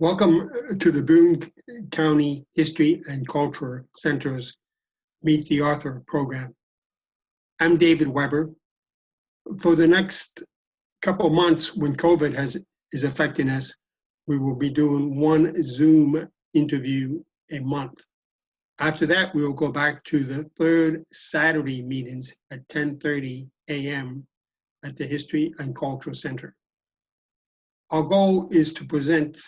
Welcome to the Boone County History and Culture Center's Meet the Author program. I'm David Weber. For the next couple of months, when COVID is affecting us, we will be doing one Zoom interview a month. After that, we will go back to the third Saturday meetings at 10:30 a.m. at the History and Culture Center. Our goal is to present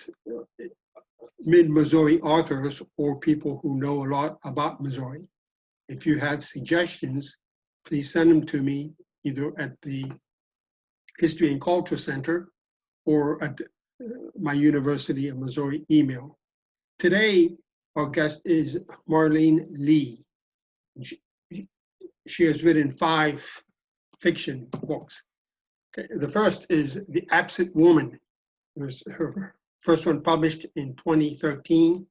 mid-Missouri authors or people who know a lot about Missouri. If you have suggestions, please send them to me either at the History and Culture Center or at my University of Missouri email. Today, our guest is Marlene Lee. She has written 5 fiction books. Okay, the first is The Absent Woman. It was her first one published in 2013.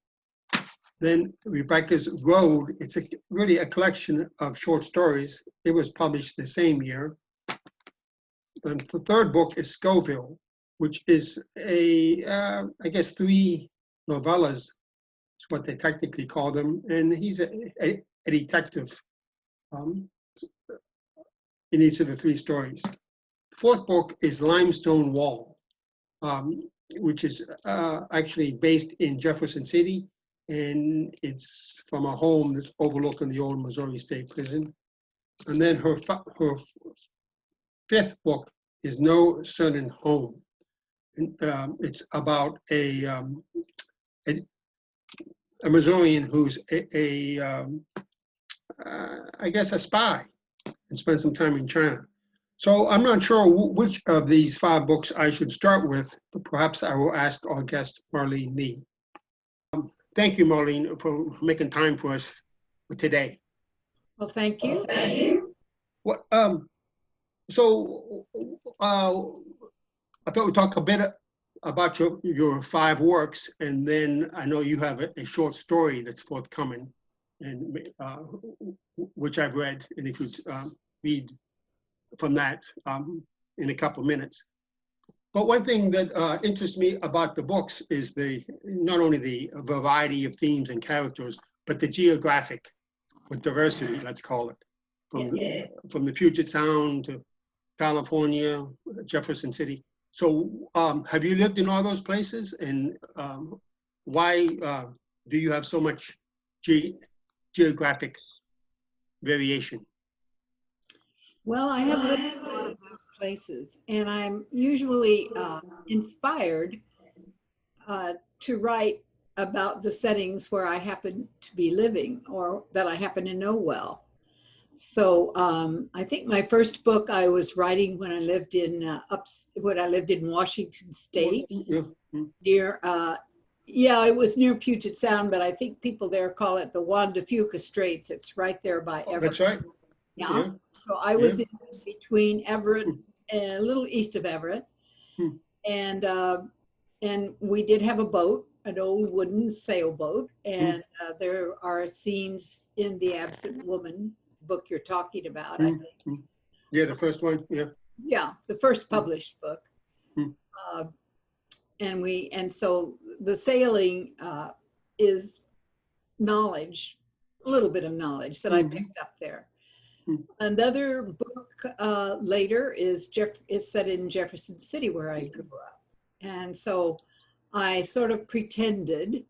Then Rebecca's Road, it's really a collection of short stories. It was published the same year. And the third book is Scoville, which is I guess 3 novellas, is what they technically call them. And he's a detective in each of the 3 stories. The fourth book is Limestone Wall, which is actually based in Jefferson City, and it's from a home that's overlooking the old Missouri State Prison. And then her 5th book is No Certain Home. And, it's about a Missourian who's I guess a spy and spent some time in China. So I'm not sure which of these 5 books I should start with, but perhaps I will ask our guest, Marlene Lee. Thank you, Marlene, for making time for us today. Well, thank you. What, so I thought we'd talk a bit about your 5 works, and then I know you have a short story that's forthcoming, and which I've read, and if you read from that in a couple of minutes. But one thing that interests me about the books is not only the variety of themes and characters, but the geographic diversity, let's call it, from the Puget Sound to California, Jefferson City. So have you lived in all those places, and why do you have so much geographic variation? Well, I have lived in a lot of those places, and I'm usually inspired to write about the settings where I happen to be living or that I happen to know well. So I think my first book I was writing when I lived in Washington State, near it was near Puget Sound, but I think people there call it the Juan de Fuca Straits. It's right there by Everett. That's right. Yeah. So I was in between Everett and a little east of Everett, and we did have a boat, an old wooden sailboat, and there are scenes in The Absent Woman book you're talking about, I think. Yeah, the first one, Yeah, the first published book. And so the sailing is knowledge, a little bit of knowledge that I picked up there. Another book later is set in Jefferson City, where I grew up. And so I sort of pretended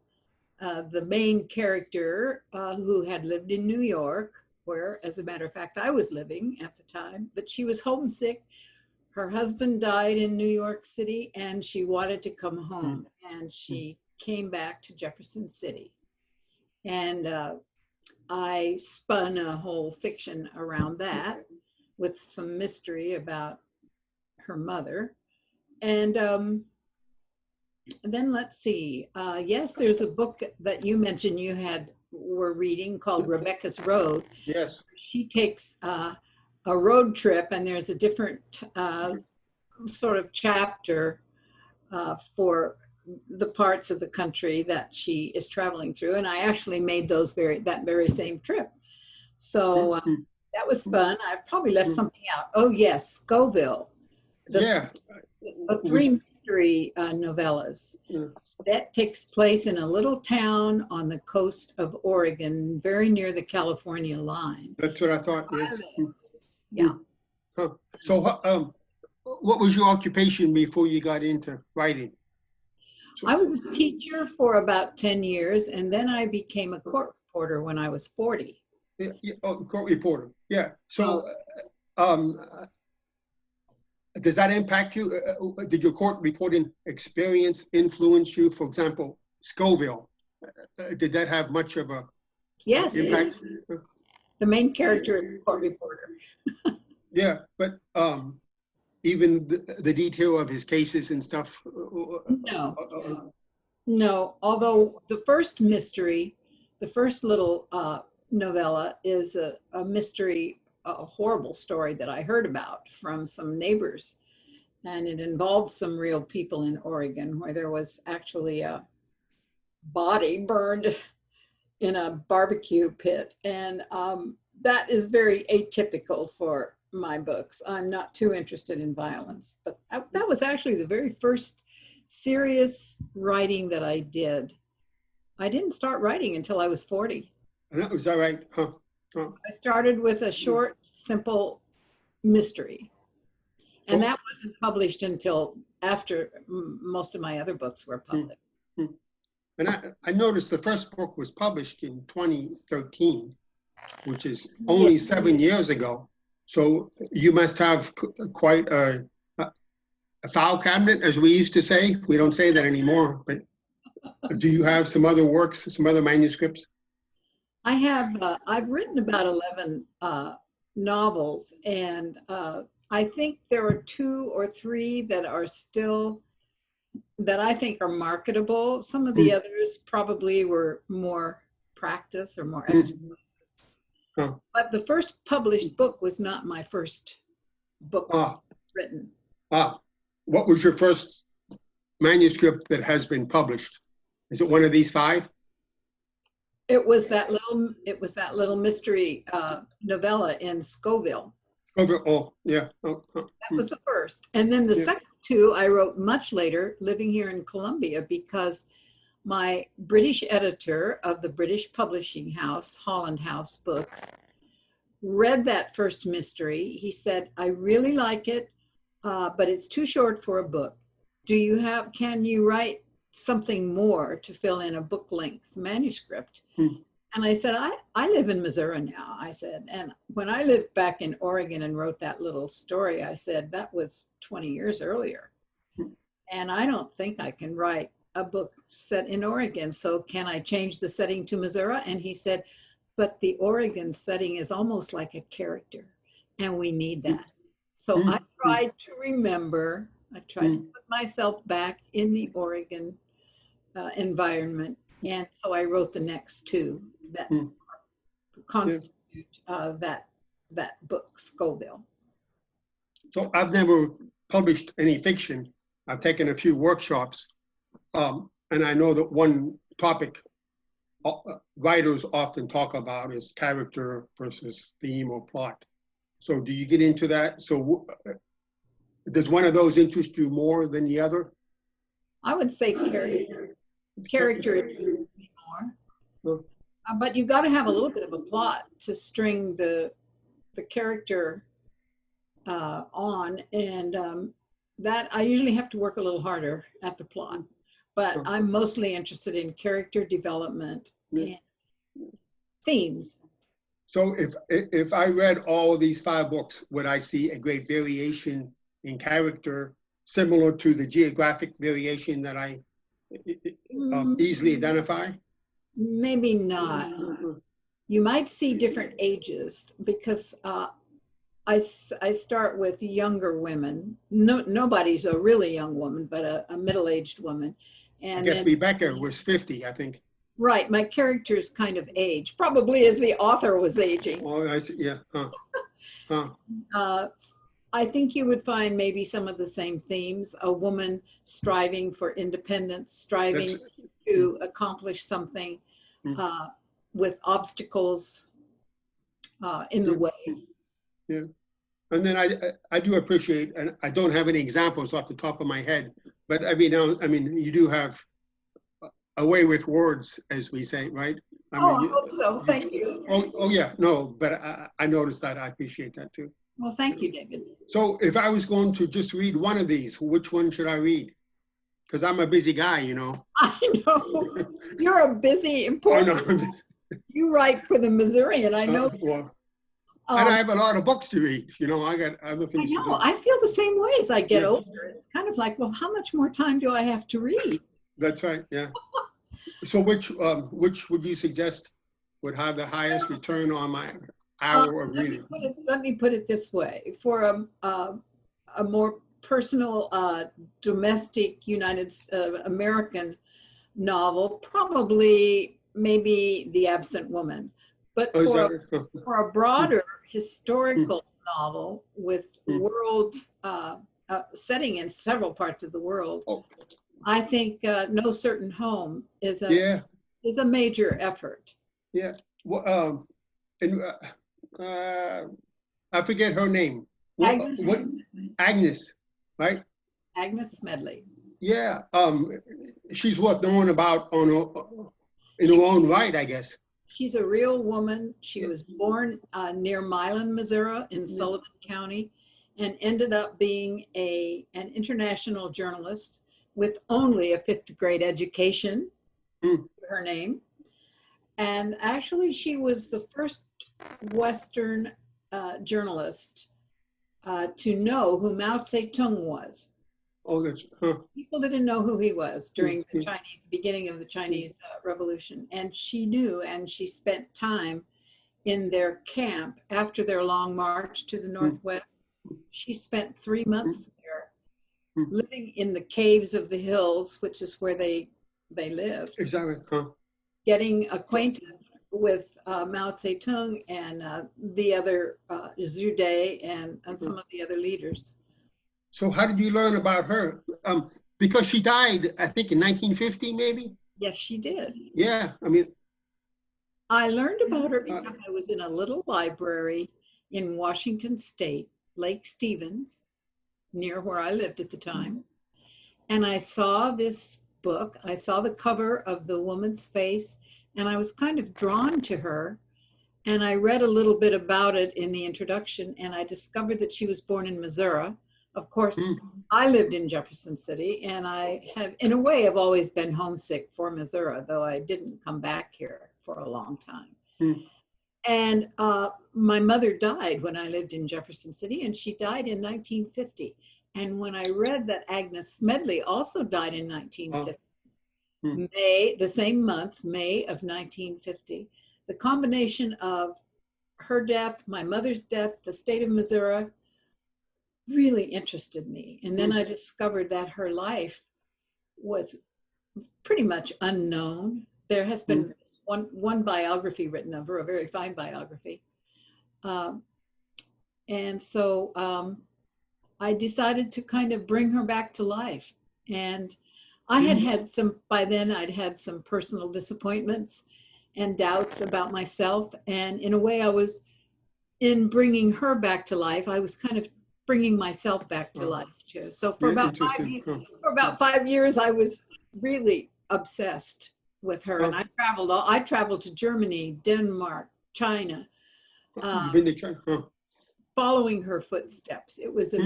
the main character who had lived in New York, where, as a matter of fact, I was living at the time, but she was homesick. Her husband died in New York City, and she wanted to come home. And she came back to Jefferson City. And I spun a whole fiction around that with some mystery about her mother. And then let's see. Yes, there's a book that you mentioned you were reading called Rebecca's Road. Yes. She takes a road trip, and there's a different sort of chapter for the parts of the country that she is traveling through, and I actually made that very same trip. So that was fun. I've probably left something out. Oh yes, Scoville. The 3 mystery novellas. Yeah. That takes place in a little town on the coast of Oregon, very near the California line. That's what I thought. Yeah. I live. Yeah. Huh. So, what was your occupation before you got into writing? So, I was a teacher for about 10 years, and then I became a court reporter when I was 40. yeah, oh, court reporter. Yeah. So, does that impact you? Did your court reporting experience influence you? For example, Scoville, did that have much of a Yes, impact? the main character is a court reporter. Yeah, but even the detail of his cases and stuff. No, although the first mystery, the first little novella is a mystery, a horrible story that I heard about from some neighbors. And it involved some real people in Oregon where there was actually a body burned in a barbecue pit. And that is very atypical for my books. I'm not too interested in violence, but that was actually the very first serious writing that I did. I didn't start writing until I was 40. Was that right? Huh. I started with a short, simple mystery. And that wasn't published until after most of my other books were published. And I noticed the first book was published in 2013, which is only 7 years ago. So you must have quite a file cabinet, as we used to say. We don't say that anymore, but do you have some other works, some other manuscripts? I have, I've written about 11 novels, and I think there are 2 or 3 that are still, that I think are marketable. Some of the others probably were more practice or more exercises. But the first published book was not my first book written. What was your first manuscript that has been published? Is it one of these 5? It was that little mystery novella in Scoville. Oh, yeah. That was the first. And then the second 2 I wrote much later, living here in Columbia, because my British editor of the British publishing house, Holland House Books, read that first mystery. He said, I really like it, but it's too short for a book. Can you write something more to fill in a book length manuscript? And I said, I live in Missouri now, I said. And when I lived back in Oregon and wrote that little story, I said, that was 20 years earlier. And I don't think I can write a book set in Oregon. So can I change the setting to Missouri? And he said, but the Oregon setting is almost like a character, and we need that. So I tried to remember, I tried to put myself back in the Oregon environment. And so I wrote the next 2 that constitute that book, Scoville. So I've never published any fiction. I've taken a few workshops, and I know that one topic writers often talk about is character versus theme or plot. So do you get into that? So does one of those interest you more than the other? I would say character interests me more. But you've got to have a little bit of a plot to string the character on, and that I usually have to work a little harder at the plot. But I'm mostly interested in character development and themes. So if I read all of these 5 books, would I see a great variation in character similar to the geographic variation that I easily identify? Maybe not. You might see different ages, because I start with younger women. Nobody's a really young woman, but a middle-aged woman. And I guess then, Rebecca was 50, I think. Right, my character's kind of age, probably as the author was aging. Oh, I see, yeah. I think you would find maybe some of the same themes. A woman striving for independence, striving to accomplish something with obstacles in the way. Yeah. And then I do appreciate, and I don't have any examples off the top of my head, but every now, I mean, you do have a way with words, as we say, right? I Oh, mean, I hope so. Thank you. oh yeah, no, but I noticed that. I appreciate that too. Well, thank you, David. So if I was going to just read one of these, which one should I read? Because I'm a busy guy, you know. I know. You're a busy, I important. know. You write for the Missourian, I know. Well, and I have a lot of books to read. You know, I got other I things to do. know. I feel the same way as I get Yeah. older. It's kind of like, well, how much more time do I have to read? That's right. Yeah. So which would you suggest would have the highest return on my hour of reading? Let me put it this way. For a more personal, domestic American novel, probably maybe The Absent Woman. But Oh, is for that right? for a broader historical novel with world setting in several parts of the world, Oh, I think No Certain Home is yeah. a major effort. Yeah. Well, and I forget her name. Agnes, right? Agnes Smedley. Yeah. She's what known about in her own right, I guess. She's a real woman. She was born near Milan, Missouri, in Sullivan County, and ended up being an international journalist with only a 5th grade education, her name. And actually, she was the first Western journalist to know who Mao Zedong was. Oh, that's People didn't know who he was during the beginning of the Chinese Revolution. And she knew, and she spent time in their camp after their long march to the Northwest. She spent 3 months there, living in the caves of the hills, which is where they lived. exactly. Getting acquainted with Mao Zedong and the other Zhu De and some of the other leaders. So how did you learn about her? Because she died, I think, in 1950, maybe? Yes, she did. Yeah, I mean. I learned about her because I was in a little library in Washington State, Lake Stevens, near where I lived at the time. And I saw this book. I saw the cover of the woman's face, and I was kind of drawn to her. And I read a little bit about it in the introduction, and I discovered that she was born in Missouri. Of course, I lived in Jefferson City, and I have, in a way, have always been homesick for Missouri, though I didn't come back here for a long time. And my mother died when I lived in Jefferson City, and she died in 1950. And when I read that Agnes Smedley also died in 1950, May, the same month, May of 1950, the combination of her death, my mother's death, the state of Missouri, really interested me. And then I discovered that her life was pretty much unknown. There has been one biography written of her, a very fine biography. And so I decided to kind of bring her back to life. And I had some, by then I'd had some personal disappointments and doubts about myself. And in a way I was, in bringing her back to life, I was kind of bringing myself back to life too. So for about 5 years, I was really obsessed with her. And I traveled to Germany, Denmark, China, following her footsteps. It was a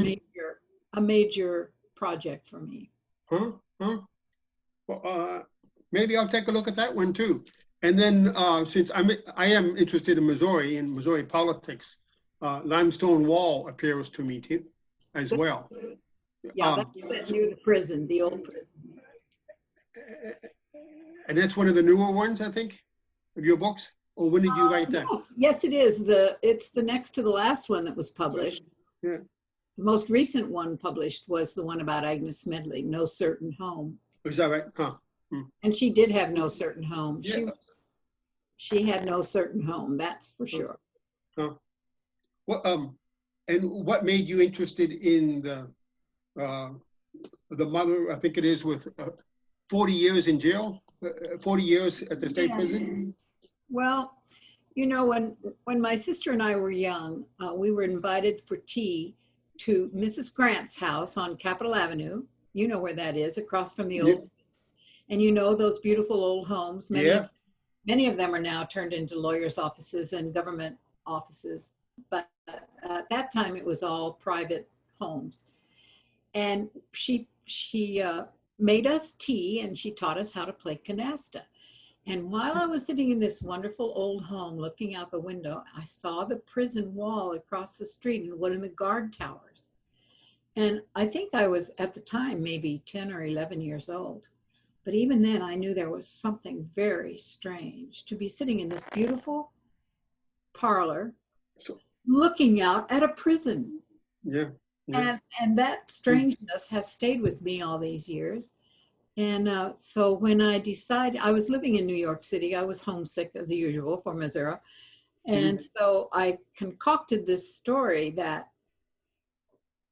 major project for me. Well, maybe I'll take a look at that one too. And then since I am interested in Missouri and Missouri politics, Limestone Wall appeals to me too, as well. Yeah, that's near the prison, the old prison. And that's one of the newer ones, I think, of your books? Or when did you write that? Yes, it is. It's the next to the last one that was published. Yeah. The most recent one published was the one about Agnes Smedley, No Certain Home. Is that right? And she did have no certain home. Yeah. She had no certain home, that's for sure. Well, and what made you interested in the mother, I think it is, with 40 years in jail, 40 years at the state prison? Well, You know, when my sister and I were young, we were invited for tea to Mrs. Grant's house on Capitol Avenue. You know where that is, across from the old, and you know those beautiful old homes. Yeah. Many of them are now turned into lawyers' offices and government offices, but at that time it was all private homes. And she made us tea, and she taught us how to play canasta. And while I was sitting in this wonderful old home looking out the window, I saw the prison wall across the street and one of the guard towers. And I think I was at the time maybe 10 or 11 years old. But even then, I knew there was something very strange to be sitting in this beautiful parlor looking out at a prison. Yeah. Yeah. And that strangeness has stayed with me all these years. And so when I decided, I was living in New York City, I was homesick as usual for Missouri. And so I concocted this story that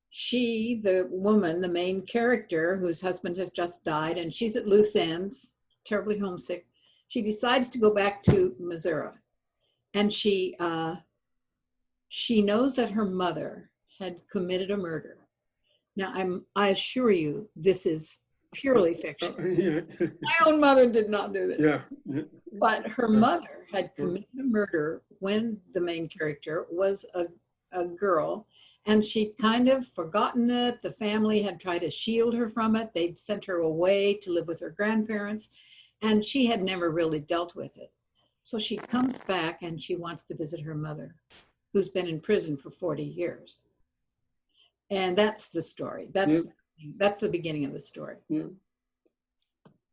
she, the woman, the main character whose husband has just died, and she's at loose ends, terribly homesick, she decides to go back to Missouri. And she knows that her mother had committed a murder. Now, I assure you, this is purely fiction. Yeah. My own mother did not do this. Yeah. But her mother had committed a murder when the main character was a girl, and she'd kind of forgotten it. The family had tried to shield her from it. They'd sent her away to live with her grandparents, and she had never really dealt with it. So she comes back and she wants to visit her mother, who's been in prison for 40 years. And that's the story. That's the beginning of the story. Yeah.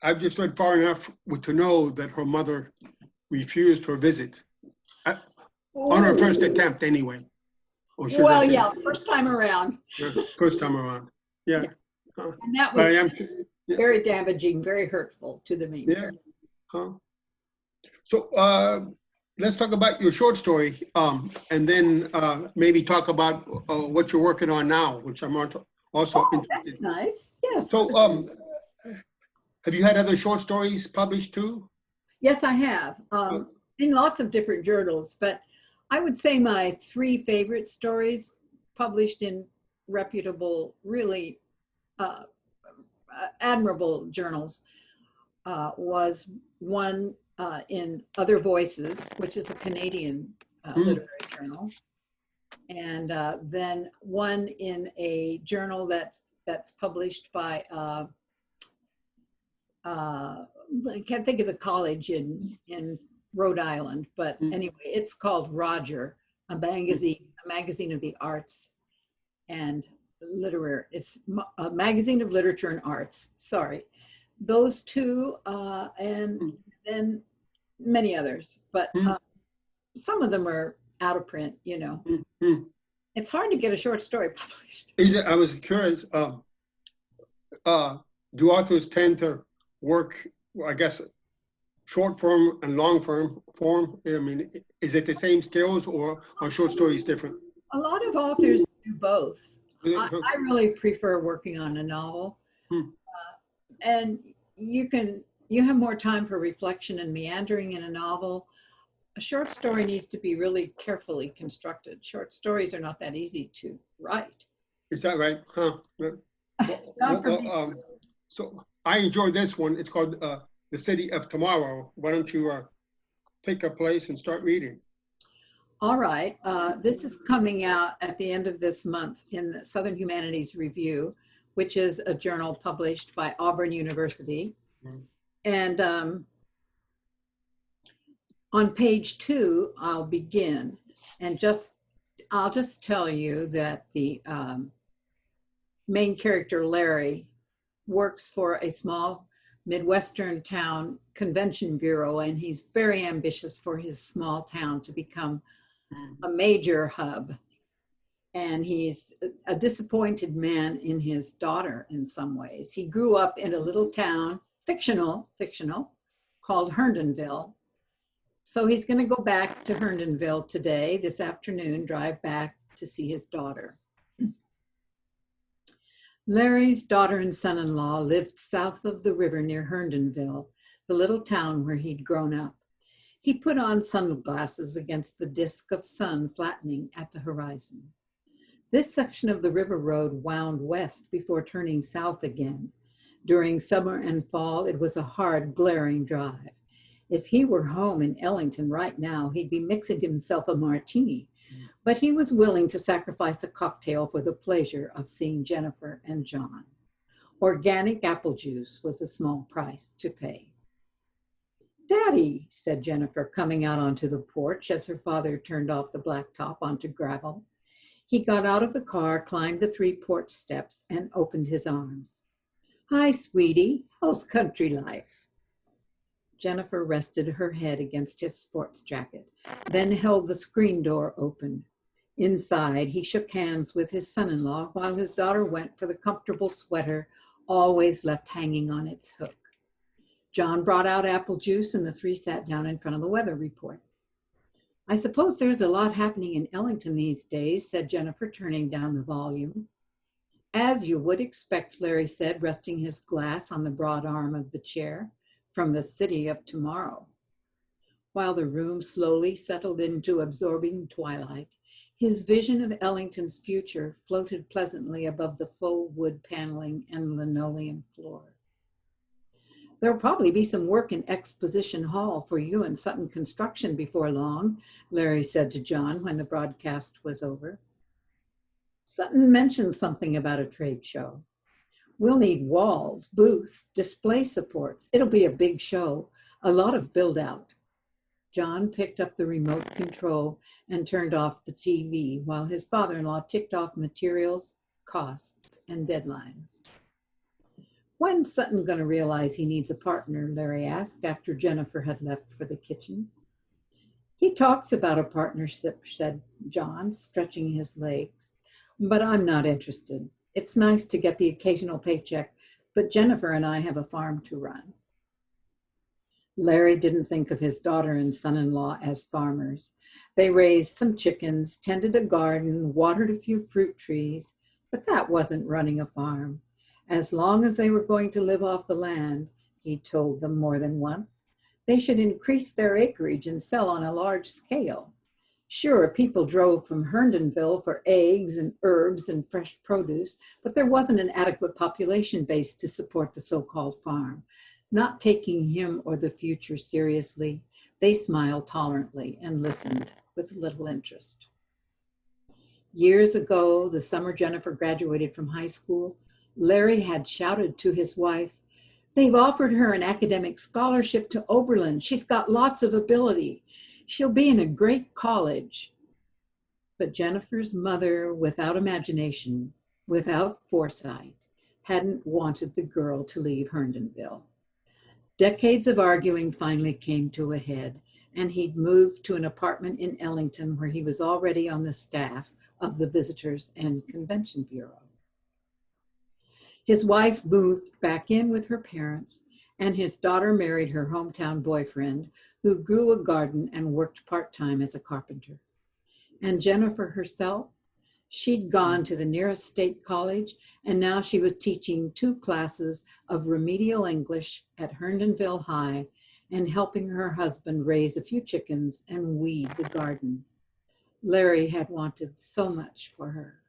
I've just read far enough to know that her mother refused her visit on her first attempt, anyway. Well, yeah, first time around. First time around. Yeah. And that was very damaging, very hurtful to the main character. So let's talk about your short story, and then maybe talk about what you're working on now, which I'm also interested. That's nice. Yes. So have you had other short stories published too? Yes, I have, in lots of different journals, but I would say my three favorite stories published in reputable, really admirable journals was one in Other Voices, which is a Canadian literary journal, and then one in a journal that's published by I can't think of the college in Rhode Island, but anyway, it's called Roger, a magazine of the arts and literary. It's a magazine of literature and arts. Sorry, those two, and then many others, but some of them are out of print. You know, it's hard to get a short story published. I was curious. Do authors tend to work, I guess, short form and long form? I mean, is it the same skills, or are short stories different? A lot of authors do both. I really prefer working on a novel, and you have more time for reflection and meandering in a novel. A short story needs to be really carefully constructed. Short stories are not that easy to write. Is that right? So I enjoyed this one. It's called The City of Tomorrow. Why don't you pick a place and start reading? All right. This is coming out at the end of this month in the Southern Humanities Review, which is a journal published by Auburn University. And on page 2, I'll begin. And I'll just tell you that the main character, Larry, works for a small Midwestern town convention bureau, and he's very ambitious for his small town to become a major hub. And he's a disappointed man in his daughter in some ways. He grew up in a little town, fictional, called Herndonville. So he's going to go back to Herndonville today, this afternoon, drive back to see his daughter. Larry's daughter and son-in-law lived south of the river near Herndonville, the little town where he'd grown up. He put on sunglasses against the disk of sun flattening at the horizon. This section of the river road wound west before turning south again. During summer and fall, it was a hard, glaring drive. If he were home in Ellington right now, he'd be mixing himself a martini, but he was willing to sacrifice a cocktail for the pleasure of seeing Jennifer and John. Organic apple juice was a small price to pay. "Daddy," said Jennifer, coming out onto the porch as her father turned off the blacktop onto gravel. He got out of the car, climbed the 3 porch steps, and opened his arms. "Hi, sweetie. How's country life?" Jennifer rested her head against his sports jacket, then held the screen door open. Inside, he shook hands with his son-in-law while his daughter went for the comfortable sweater always left hanging on its hook. John brought out apple juice and the 3 sat down in front of the weather report. "I suppose there's a lot happening in Ellington these days," said Jennifer, turning down the volume. "As you would expect," Larry said, resting his glass on the broad arm of the chair, "from the city of tomorrow." While the room slowly settled into absorbing twilight, his vision of Ellington's future floated pleasantly above the faux wood paneling and linoleum floor. "There'll probably be some work in Exposition Hall for you and Sutton Construction before long," Larry said to John when the broadcast was over. "Sutton mentioned something about a trade show. We'll need walls, booths, display supports. It'll be a big show, a lot of build out." John picked up the remote control and turned off the TV while his father-in-law ticked off materials, costs, and deadlines. "When's Sutton going to realize he needs a partner?" Larry asked after Jennifer had left for the kitchen. "He talks about a partnership," said John, stretching his legs, "but I'm not interested. It's nice to get the occasional paycheck, but Jennifer and I have a farm to run." Larry didn't think of his daughter and son-in-law as farmers. They raised some chickens, tended a garden, watered a few fruit trees, but that wasn't running a farm. As long as they were going to live off the land, he told them more than once, they should increase their acreage and sell on a large scale. Sure, people drove from Herndonville for eggs and herbs and fresh produce, but there wasn't an adequate population base to support the so-called farm. Not taking him or the future seriously, they smiled tolerantly and listened with little interest. Years ago, the summer Jennifer graduated from high school, Larry had shouted to his wife, "They've offered her an academic scholarship to Oberlin. She's got lots of ability. She'll be in a great college." But Jennifer's mother, without imagination, without foresight, hadn't wanted the girl to leave Herndonville. Decades of arguing finally came to a head, and he'd moved to an apartment in Ellington where he was already on the staff of the Visitors and Convention Bureau. His wife moved back in with her parents, and his daughter married her hometown boyfriend, who grew a garden and worked part-time as a carpenter. And Jennifer herself, she'd gone to the nearest state college, and now she was teaching 2 classes of remedial English at Herndonville High and helping her husband raise a few chickens and weed the garden. Larry had wanted so much for her.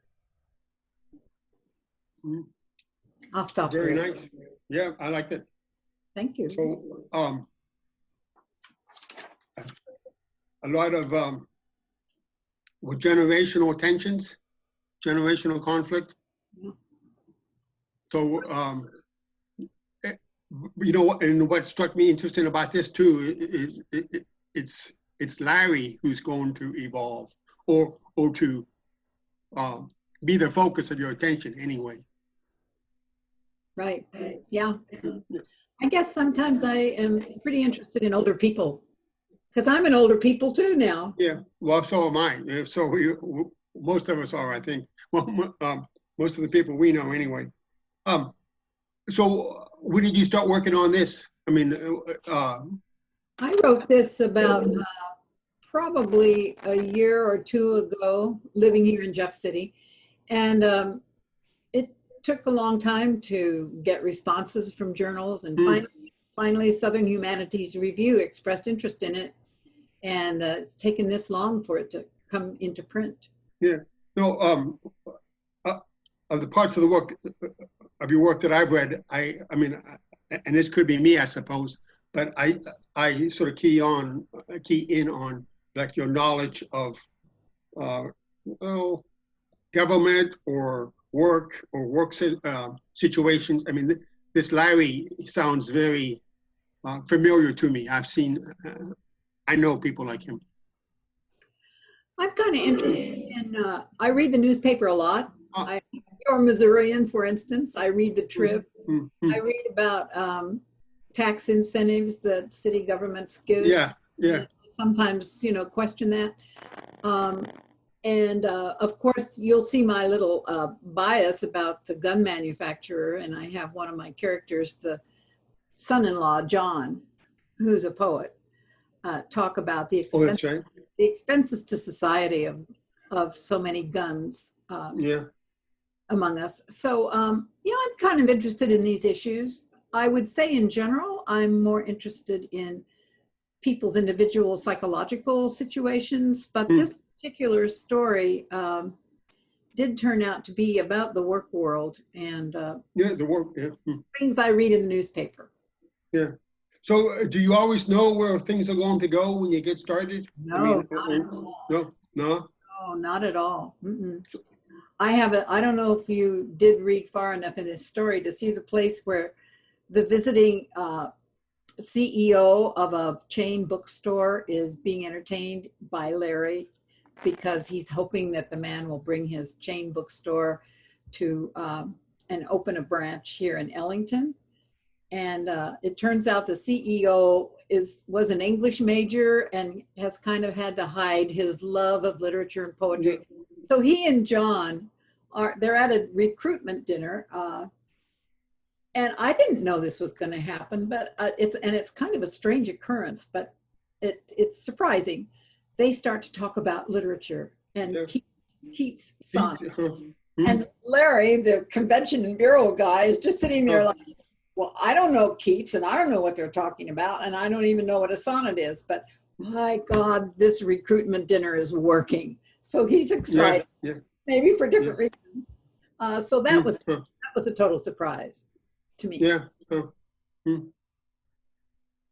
I'll stop there. Very nice. Yeah, I like that. Thank you. So, a lot of with generational tensions, generational conflict. Yeah. So, you know, and what struck me interesting about this too is it's Larry who's going to evolve or to be the focus of your attention anyway. Right. Yeah. I guess sometimes I am pretty interested in older people because I'm an older people too now. Yeah. Well, so am I. So most of us are, I think. Well, most of the people we know anyway. So when did you start working on this? I mean, I wrote this about probably a year or 2 ago, living here in Jeff City. And it took a long time to get responses from journals. And finally, Southern Humanities Review expressed interest in it. And it's taken this long for it to come into print. Yeah. No, of the parts of the work, of your work that I've read, I mean, and this could be me, I suppose, but I sort of key in on like your knowledge of government or work situations. I mean, this Larry sounds very familiar to me. I know people like him. I'm kind of interested in, I read the newspaper a lot. Ah. You're a Missourian, for instance. I read the Trib. Mm-hmm. I read about tax incentives that city governments give. Yeah, yeah. And sometimes, question that. And of course, you'll see my little bias about the gun manufacturer. And I have one of my characters, the son-in-law, John, who's a poet, talk about the expenses to society of so many guns among us. So, I'm kind of interested in these issues. I would say in general, I'm more interested in people's individual psychological situations, but this particular story did turn out to be about the work world and the work, things I read in the newspaper. Yeah. So do you always know where things are going to go when you get started? No, No, not at all. I don't know if you did read far enough in this story to see the place where the visiting CEO of a chain bookstore is being entertained by Larry because he's hoping that the man will bring his chain bookstore to and open a branch here in Ellington. And it turns out the CEO was an English major and has kind of had to hide his love of literature and poetry. Yeah. So he and John they're at a recruitment dinner. And I didn't know this was going to happen, but it's kind of a strange occurrence, but it's surprising. They start to talk about literature and Keats' songs. And Larry, the convention and bureau guy, is just sitting there like, well, I don't know Keats and I don't know what they're talking about. And I don't even know what a sonnet is, but my God, this recruitment dinner is working. So he's excited, maybe for different reasons. So that was a total surprise to me. Yeah.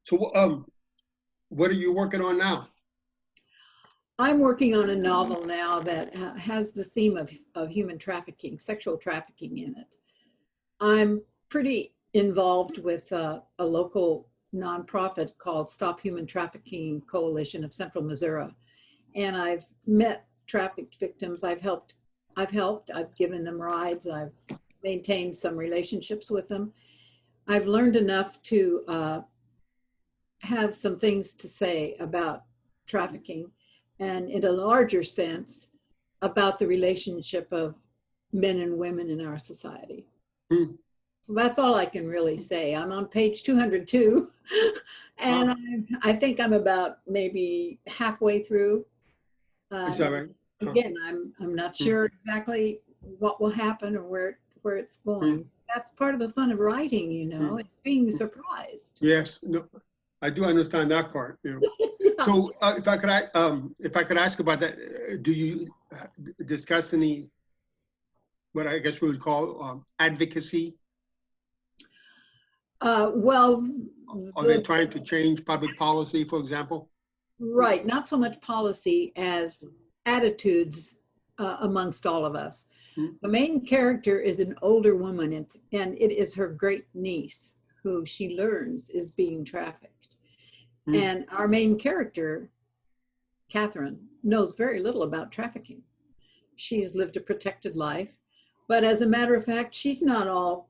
So what are you working on now? I'm working on a novel now that has the theme of human trafficking, sexual trafficking in it. I'm pretty involved with a local nonprofit called Stop Human Trafficking Coalition of Central Missouri. And I've met trafficked victims. I've given them rides. I've maintained some relationships with them. I've learned enough to have some things to say about trafficking and in a larger sense about the relationship of men and women in our society. So that's all I can really say. I'm on page 202 and I think I'm about maybe halfway through. Is that right? Again, I'm not sure exactly what will happen or where it's going. That's part of the fun of writing, it's being surprised. Yes, no, I do understand that part. Yeah. So if I could ask about that, do you discuss any, what I guess we would call advocacy? Well, are they trying to change public policy, for example? Right, not so much policy as attitudes amongst all of us. The main character is an older woman, and it is her great niece who she learns is being trafficked. And our main character, Catherine, knows very little about trafficking. She's lived a protected life, but as a matter of fact, she's not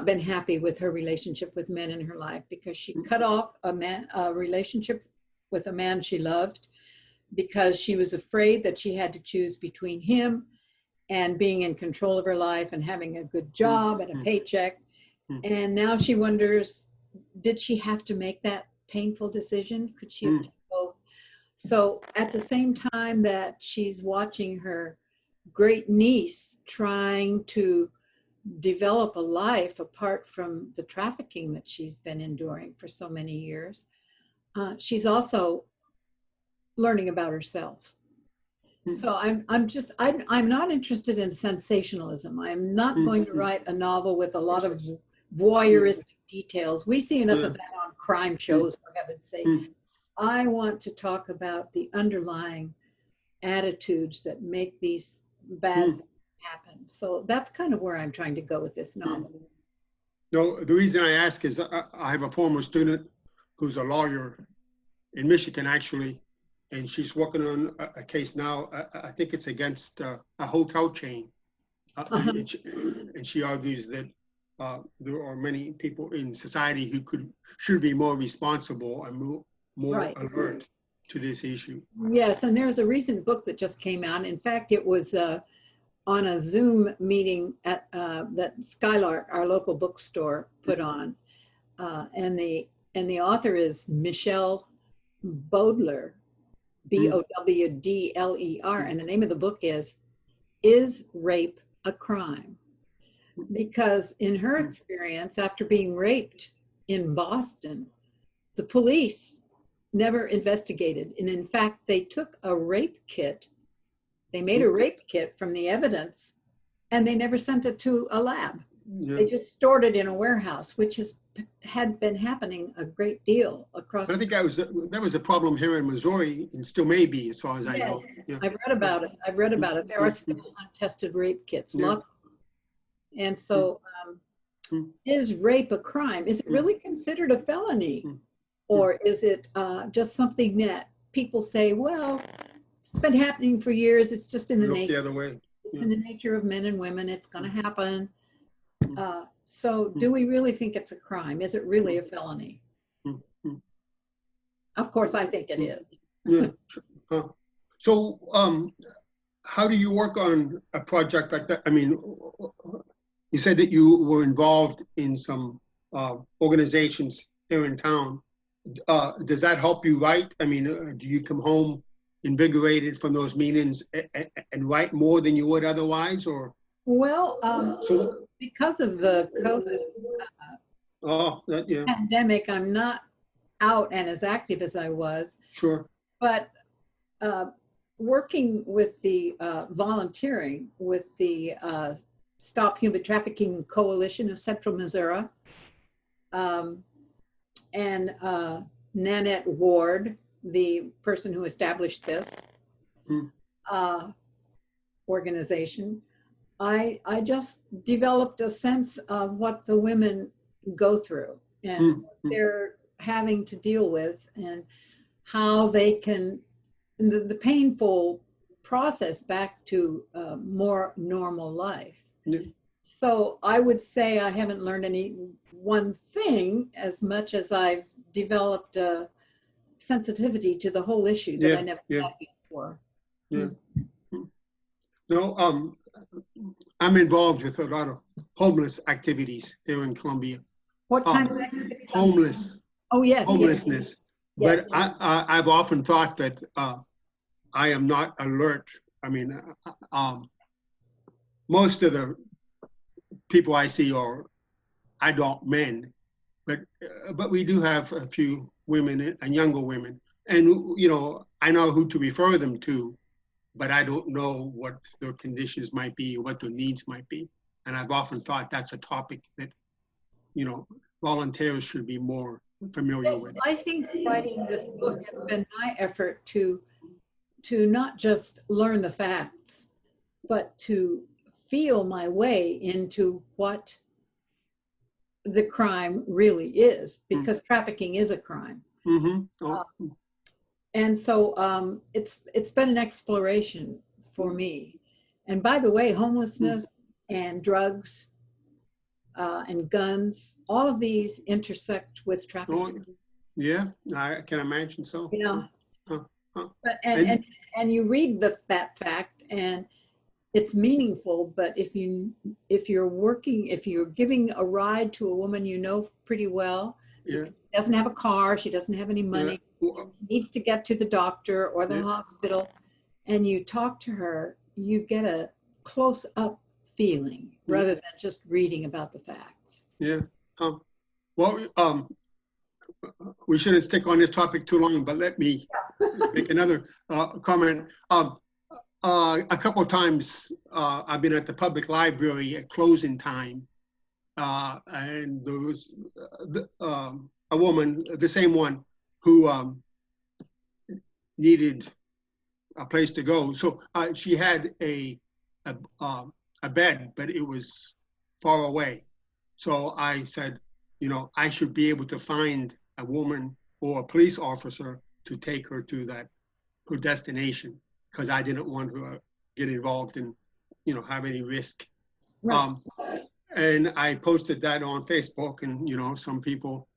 been happy with her relationship with men in her life because she cut off a relationship with a man she loved because she was afraid that she had to choose between him and being in control of her life and having a good job and a paycheck. And now she wonders, did she have to make that painful decision? Could she have done both? So at the same time that she's watching her great niece trying to develop a life apart from the trafficking that she's been enduring for so many years, she's also learning about herself. So I'm not interested in sensationalism. I'm not going to write a novel with a lot of voyeuristic details. We see enough of that on crime shows, for heaven's sake. I want to talk about the underlying attitudes that make these bad things happen. So that's kind of where I'm trying to go with this novel. No, the reason I ask is I have a former student who's a lawyer in Michigan, actually, and she's working on a case now. I think it's against a hotel chain. And she argues that there are many people in society who should be more responsible and more alert to this issue. Yes, and there's a recent book that just came out. In fact, it was on a Zoom meeting at that Skylark, our local bookstore, put on, and the author is Michelle Bowdler, Bowdler, and the name of the book is Rape a Crime? Because in her experience, after being raped in Boston, the police never investigated. And in fact, they took a rape kit. They made a rape kit from the evidence, and they never sent it to a lab. They just stored it in a warehouse, which had been happening a great deal across. But I think that was a problem here in Missouri, and still may be, as far as I know. Yeah. I've read about it. There are still untested rape kits, lots. And so, is rape a crime? Is it really considered a felony, or is it just something that people say, well, it's been happening for years. It's just in the nature. The other way. It's in the nature of men and women. It's going to happen. So do we really think it's a crime? Is it really a felony? Of course, I think it is. Yeah. So how do you work on a project like that? I mean, you said that you were involved in some organizations here in town. Does that help you write? I mean, do you come home invigorated from those meetings and write more than you would otherwise, or? Well, because of the COVID pandemic, I'm not out and as active as I was. Sure. But working with the volunteering with the Stop Human Trafficking Coalition of Central Missouri, and Nanette Ward, the person who established this organization, I just developed a sense of what the women go through and what they're having to deal with, and how they can, the painful process back to more normal life. So I would say I haven't learned any one thing as much as I've developed a sensitivity to the whole issue that I never had before. No, I'm involved with a lot of homeless activities here in Columbia. What kind of activities? Homeless. Oh, yes. Homelessness. Yes. But I've often thought that I am not alert. I mean, most of the people I see are adult men, but we do have a few women and younger women. And, you know, I know who to refer them to, but I don't know what their conditions might be or what their needs might be. And I've often thought that's a topic that, you know, volunteers should be more familiar with. I think writing this book has been my effort to not just learn the facts, but to feel my way into what the crime really is, because trafficking is a crime. And so it's been an exploration for me. And by the way, homelessness and drugs and guns, all of these intersect with trafficking. Yeah, I can imagine so. You know, but and you read that fact, and it's meaningful. But if you're giving a ride to a woman you know pretty well, she doesn't have a car, she doesn't have any money, needs to get to the doctor or the hospital, and you talk to her, you get a close-up feeling rather than just reading about the facts. Well, we shouldn't stick on this topic too long, but let me make another comment. A couple of times I've been at the public library at closing time, and there was a woman, the same one, who needed a place to go. So she had a bed, but it was far away. So I said, you know, I should be able to find a woman or a police officer to take her to her destination, because I didn't want her to get involved in, you know, have any risk. Right. And I posted that on Facebook, and, you know, some people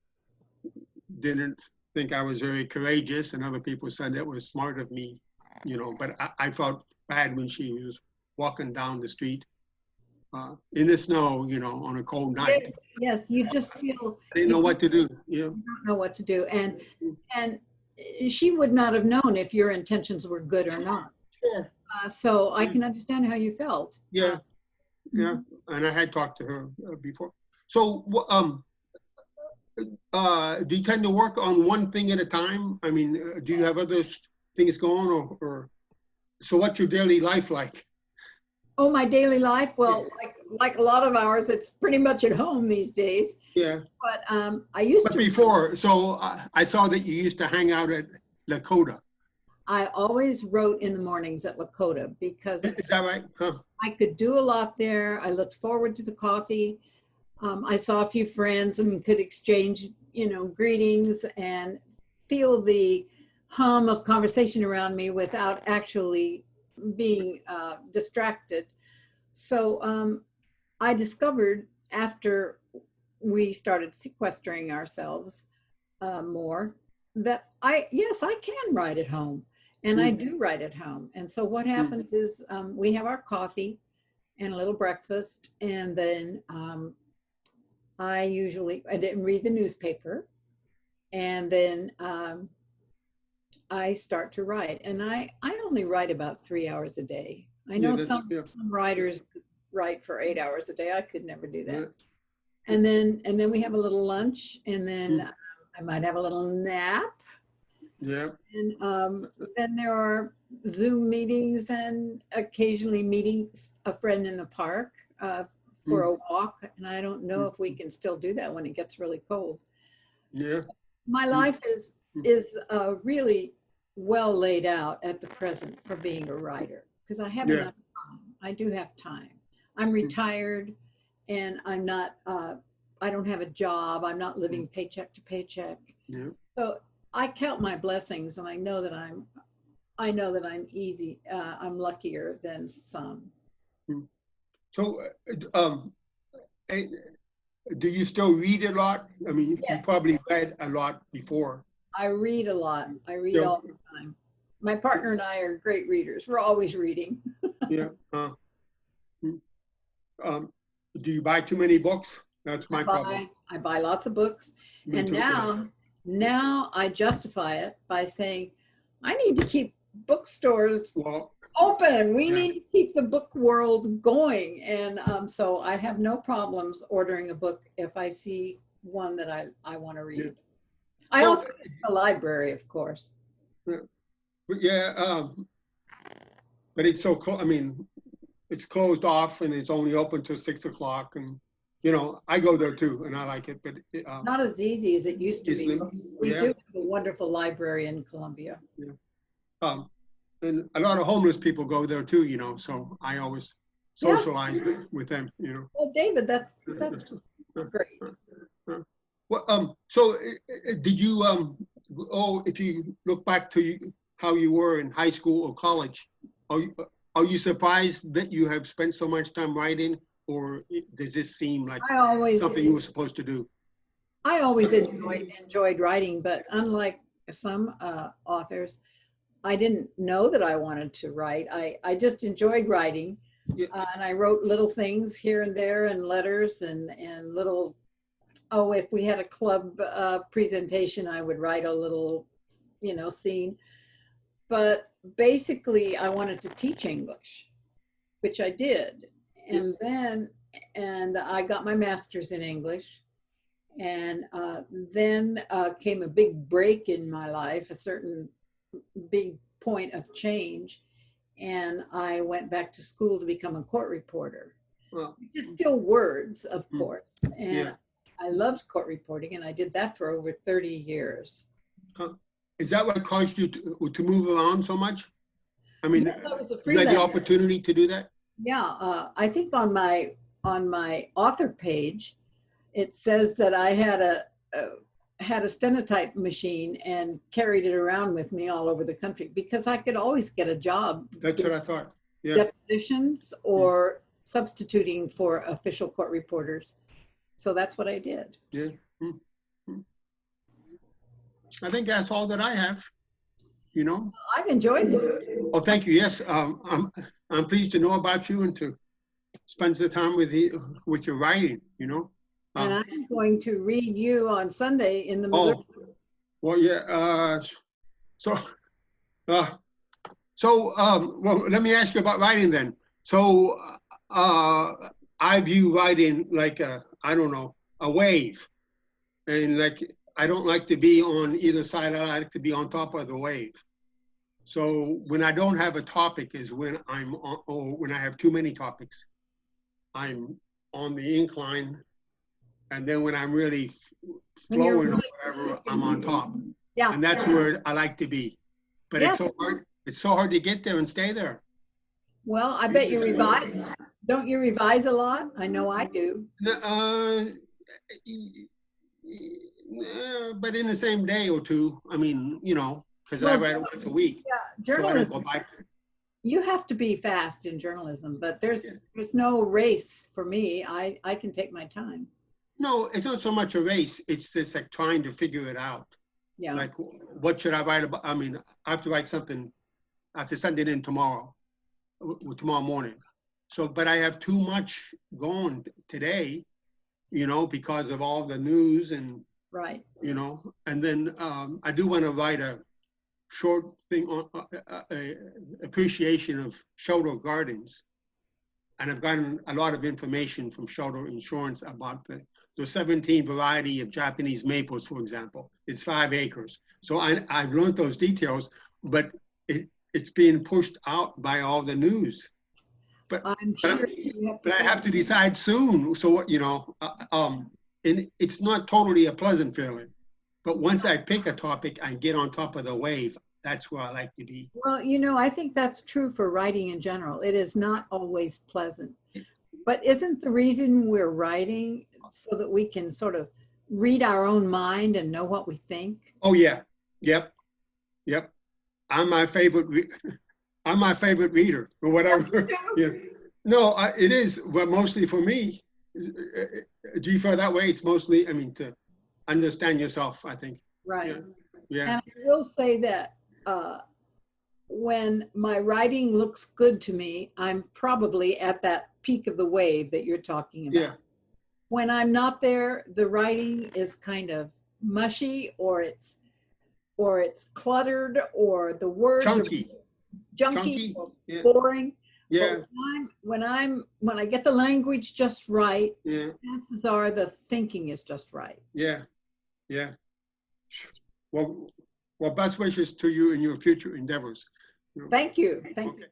didn't think I was very courageous, and other people said that was smart of me, you know, but I felt bad when she was walking down the street in the snow, you know, on a cold night. Yes, yes, you just feel I didn't know what to do. Yeah. you don't know what to do. And she would not have known if your intentions were good or not. Sure. So I can understand how you felt. Yeah. Yeah. And I had talked to her before. So, do you tend to work on one thing at a time? I mean, do you have other things going, or so what's your daily life like? Oh, my daily life? Well, like a lot of ours, it's pretty much at home these days. Yeah. But I used to. Before, so I saw that you used to hang out at Lakota. I always wrote in the mornings at Lakota because Is that right? Huh. I could do a lot there. I looked forward to the coffee. I saw a few friends and could exchange, you know, greetings and feel the hum of conversation around me without actually being distracted. So I discovered after we started sequestering ourselves more that yes, I can write at home, and I do write at home. And so what happens is we have our coffee and a little breakfast, and then I didn't read the newspaper, and then I start to write, and I only write about 3 hours a day. I know some writers write for 8 hours a day. I could never do that. Yeah. And then we have a little lunch, and then I might have a little nap. Yeah. And then there are Zoom meetings, and occasionally meeting a friend in the park for a walk. And I don't know if we can still do that when it gets really cold. Yeah. My life is really well laid out at the present for being a writer, because I have enough time. I do have time. I'm retired, and I'm not, I don't have a job. I'm not living paycheck to paycheck. Yeah. So I count my blessings, and I know that I'm I'm luckier than some. So, do you still read a lot? I mean, yes. You probably read a lot before. I read a lot. I read all the time. My partner and I are great readers. We're always reading. Yeah. Do you buy too many books? That's my problem. I buy lots of books. Me and too, now I justify it by saying, I need to keep bookstores open. We need to keep the book world going. And so I have no problems ordering a book if I see one that I want to read. I also use the library, of course. Yeah, but it's so cool. I mean, it's closed off and it's only open till 6 o'clock. And, you know, I go there too and I like it, but not as easy as it used to be. We do have a wonderful library in Columbia. Yeah. And a lot of homeless people go there too, you know, so I always socialize with them, you know. Well, David, that's great. Well, so did you, if you look back to how you were in high school or college, are you surprised that you have spent so much time writing, or does this seem like something you were supposed to do? I always enjoyed writing, but unlike some authors, I didn't know that I wanted to write. I just enjoyed writing, and I wrote little things here and there, and letters and little. Oh, if we had a club presentation, I would write a little, you know, scene. But basically, I wanted to teach English, which I did. And I got my master's in English. And then came a big break in my life, a certain big point of change. And I went back to school to become a court reporter. Well, Just still words, of course. And yeah. I loved court reporting, and I did that for over 30 years. Is that what caused you to move around so much? I mean, Yes, I was a you had the freelancer. opportunity to do that? Yeah, I think on my author page, it says that I had a stenotype machine and carried it around with me all over the country because I could always get a job. That's what I thought. Yeah. Depositions or substituting for official court reporters. So that's what I did. Yeah. I think that's all that I have, you know. I've enjoyed it. Oh, thank you. Yes, I'm pleased to know about you and to spend the time with your writing, you know. And I'm going to read you on Sunday in the Missouri. Oh, well, yeah. Well, let me ask you about writing then. So, I view writing like I don't know, a wave, and like I don't like to be on either side. I like to be on top of the wave. So when I don't have a topic is when I'm on, or when I have too many topics, I'm on the incline. And then when I'm really flowing or whatever, I'm on top. Yeah. And that's where I like to be. But it's so hard. It's so hard to get there and stay there. Well, I bet you revise. Don't you revise a lot? I know I do. But in the same day or two, I mean, you know, because I write it once a week. Yeah, journalism. So you have to be fast in journalism, but there's no race for me. I can take my time. No, it's not so much a race. It's just like trying to figure it out. Yeah. Like, what should I write about? I mean, I have to write something. I have to send it in tomorrow morning. So, but I have too much going today, you know, because of all the news and, right. You know, and then I do want to write a short thing on appreciation of shelter gardens. And I've gotten a lot of information from Shelter Insurance about the 17 variety of Japanese maples, for example. It's 5 acres. So I've learned those details, but it's being pushed out by all the news. But I have to decide soon. So, you know, and it's not totally a pleasant feeling. But once I pick a topic, I get on top of the wave. That's where I like to be. Well, you know, I think that's true for writing in general. It is not always pleasant. But isn't the reason we're writing so that we can sort of read our own mind and know what we think? Oh, yeah. Yep. I'm my favorite reader or whatever. Yeah. No, it is, but mostly for me. Do you feel that way? It's mostly, I mean, to understand yourself, I think. Right. Yeah. And I will say that when my writing looks good to me, I'm probably at that peak of the wave that you're talking about. Yeah. When I'm not there, the writing is kind of mushy, or it's cluttered, or the words are junky. Or yeah. Boring. Yeah. But when I get the language just right, yeah. chances are the thinking is just right. Yeah. Well, best wishes to you in your future endeavors. Thank you. Thank you.